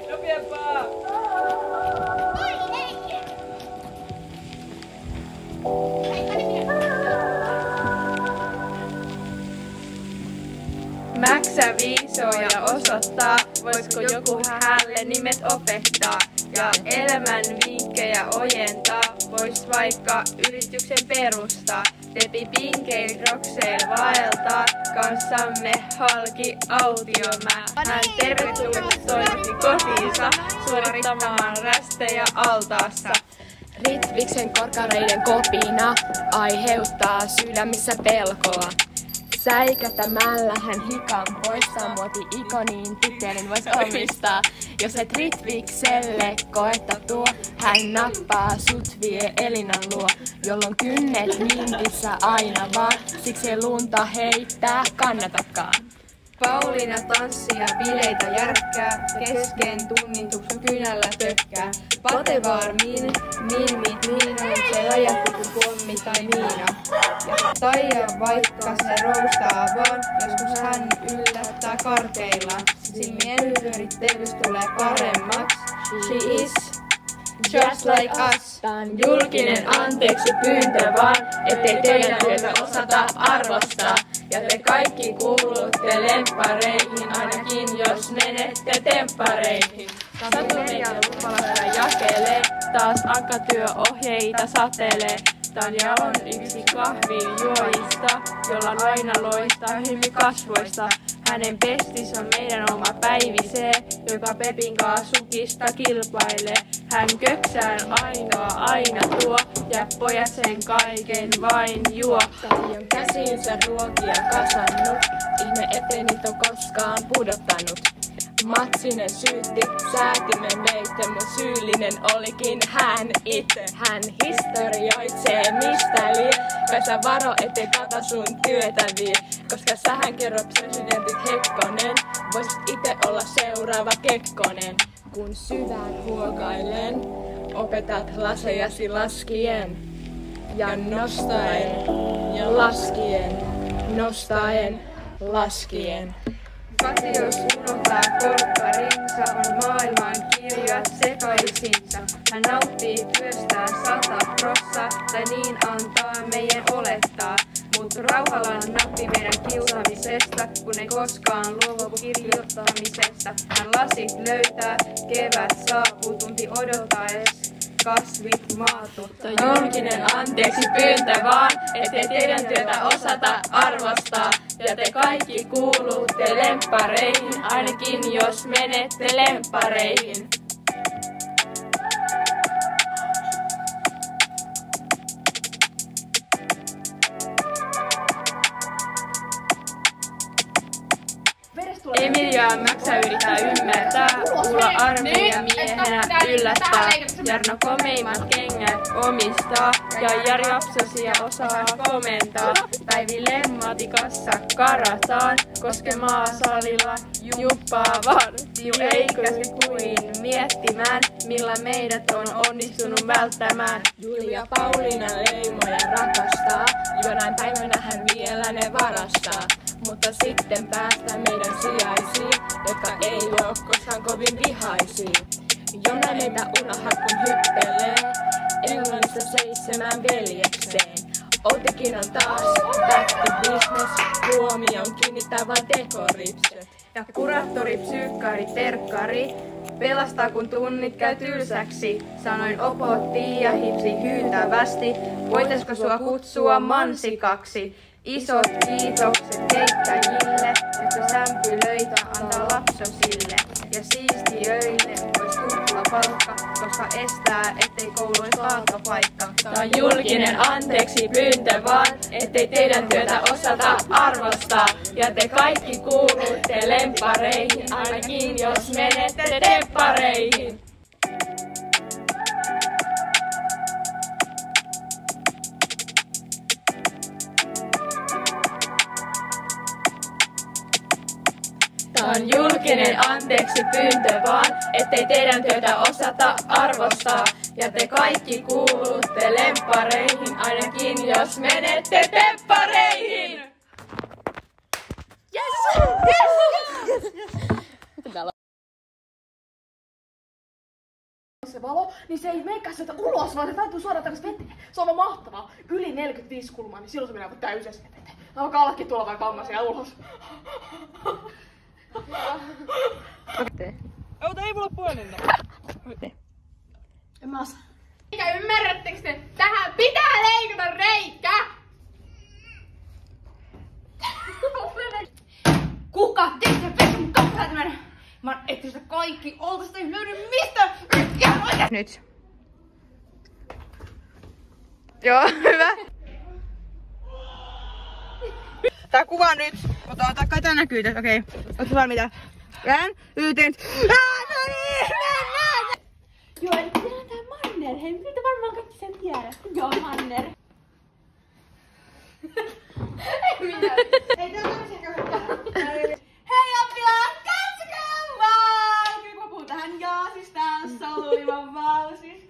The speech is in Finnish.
Nopeampaa! Mäksä viisoo ja osoittaa, voisiko joku hänelle nimet opettaa. Ja elämän vinkkejä ojentaa, vois vaikka yrityksen perustaa. Tepi pinkeil rokseil vaeltaa, kanssamme halki autiomaa. Hän tervetullut toivotti kotiinsa, suorittamaan rästejä altaassa. Ritviksen korkareiden kopina aiheuttaa sydämissä pelkoa. Säikätämällä hän hikan poistaa muoti-ikoniin tittelin vois omistaa. Jos et Ritvikselle koetta tuo, hän nappaa sut vie Elinan luo. Jolloin kynnet mintissä aina vaan, siksi ei lunta heittää kannatakaan. Pauliina tanssia bileitä järkkää, kesken tunnituksen kynällä tökkää. Patevaar miinut, se räjähti kuin pommi tai miina. Ja Taija vaikka se roustaa vaan, joskus hän yllättää karkeillaan. Silmien pyörittelystä tulee paremmaksi. She is just like us. Tää on julkinen anteeksi pyyntö vaan, ettei teidän työtä osata arvostaa. Ja te kaikki kuulutte lemppareihin, ainakin jos menette temppareihin. Saturnia lupalasta jakelee, taas akatyöohjeita satelee. Tanja on yksi kahvin juojista, jolla aina loistaa hymy kasvoista. Hänen pestis on meidän oma Päivisee, joka Pepin kaa sukista kilpailee. Hän köksään ainoa aina tuo, ja pojat sen kaiken vain juo. Tati on käsiinsä ruokia kasannut, ihme ettei niitä on koskaan pudottanut. Matsinen syytti säätimen meitä, mun syyllinen olikin hän itse. Hän historioitsee mistä lie, kai sä varo ettei kata sun työtä vie. Koska sähän kerrot presidentit Hekkonen, voisit ite olla seuraava Kekkonen. Kun syvään huokailen, opetat lasejasi laskien. Ja nostaen ja laskien, nostaen, laskien. Kati jos unohtaa korkkarinsa, on maailman kirjat sekaisinsa. Hän nauttii työstään 100%, tai niin antaa meidän olettaa. Mut rauhallaan nappi meidän kiusaamisesta, kun ei koskaan luovu kirjoittamisesta. Hän lasit löytää, kevät saapuu, tunti odottaes. Kasvit maatu. Julkinen anteeksi pyyntö vaan, ettei teidän työtä osata arvostaa. Ja te kaikki kuulutte lemppareihin, ainakin jos menette lemppareihin. Emilia Mäksä yrittää ymmärtää, Ulla armeija miehenä yllättää. Jarno komeimmat kengät omistaa, ja Jari Apsosia osaa komentaa. Päivi Lemmatikassa karataan, koskemaa salilla juppaa vartiju. Eikö se kuin miettimään, millä meidät on onnistunut välttämään. Julia Pauliina leimoja rakastaa, jonain päivänä hän vielä ne varastaa. Mutta sitten päästään meidän sijaisiin, jotka ei oo koskaan kovin vihaisia. Jona meitä unohda kun hyppelee, Englannissa 7 veljekseen. Outekin on taas back to business, huomioon kiinnittää vaan tekoripset. Ja kuraattori, psyykkari, terkkari pelastaa kun tunnit käy tylsäksi. Sanoin opotti ja hipsi hyytävästi, voitaisko sua kutsua mansikaksi? Isot kiitokset keikkäjille, että sämpylöitä antaa lapsosille. Ja siistiöille vois tupla palkka, koska estää, ettei kouluissa kaatopaikka. Tää on julkinen anteeksi pyyntö vaan, ettei teidän työtä osata arvostaa. Ja te kaikki kuulutte lemppareihin, ainakin jos menette temppareihin. Tää on julkinen anteeksi pyyntö vaan, ettei teidän työtä osata arvostaa. Ja te kaikki kuulutte lemppareihin, ainakin jos menette temppareihin! Yes! Yes! Yes! se valo, niin se ei meikää sieltä ulos, vaan se täytyy suoraan takaisin veteen. Se on vaan mahtavaa. Yli 45 kulmaa, niin silloin se menee aivan täysessä veteen. Alkaa ollakin tuolla vai kammasia ulos. Ota ei mulla puolella. En mä osaa. Eikä ymmärrättekö te? Tähän pitää leikata reikä! Kuka tekee pesun kapsaatimenen? Mä oon etsinyt sitä kaikki oltasta, ei löydy mistä! Nyt. Joo, hyvä. Tää kuva nyt. Ota kai tää näkyy tässä, okei. Ootko valmiita? Rään, yhteen. No niin, mennään! Joo, eli tää on tää Manner. Hei, mitä varmaan kaikki sen tiedät? Joo, Manner. Ei, tää on tämmöisiä köhöttää. Hei oppilaat, katsokaa vaan! Kyllä kun mä puhun tähän jaasista, solulivan valsis.